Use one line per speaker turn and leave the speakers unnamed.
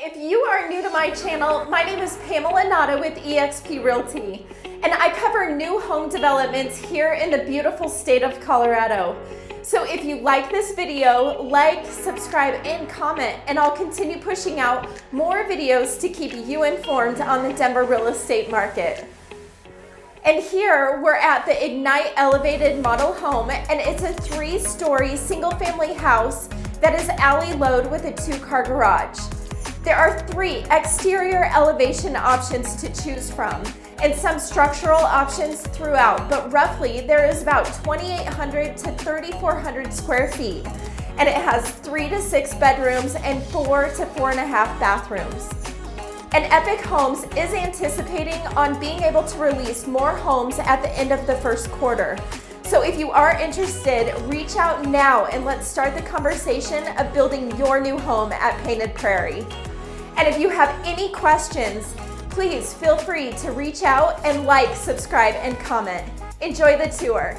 If you are new to my channel, my name is Pamela Nauta with eXp Realty, and I cover new home developments here in the beautiful state of Colorado. So if you like this video, like, subscribe, and comment, and I'll continue pushing out more videos to keep you informed on the Denver real estate market. And here we're at the Ignite Elevated Model Home, and it's a 3-story single-family house that is alley load with a 2-car garage. There are 3 exterior elevation options to choose from and some structural options throughout, but roughly there is about 2,800 to 3,400 square feet, and it has 3 to 6 bedrooms and 4 to 4.5 bathrooms. And Epic Homes is anticipating on being able to release more homes at the end of the first quarter. So if you are interested, reach out now and let's start the conversation of building your new home at Painted Prairie. And if you have any questions, please feel free to reach out and like, subscribe, and comment. Enjoy the tour.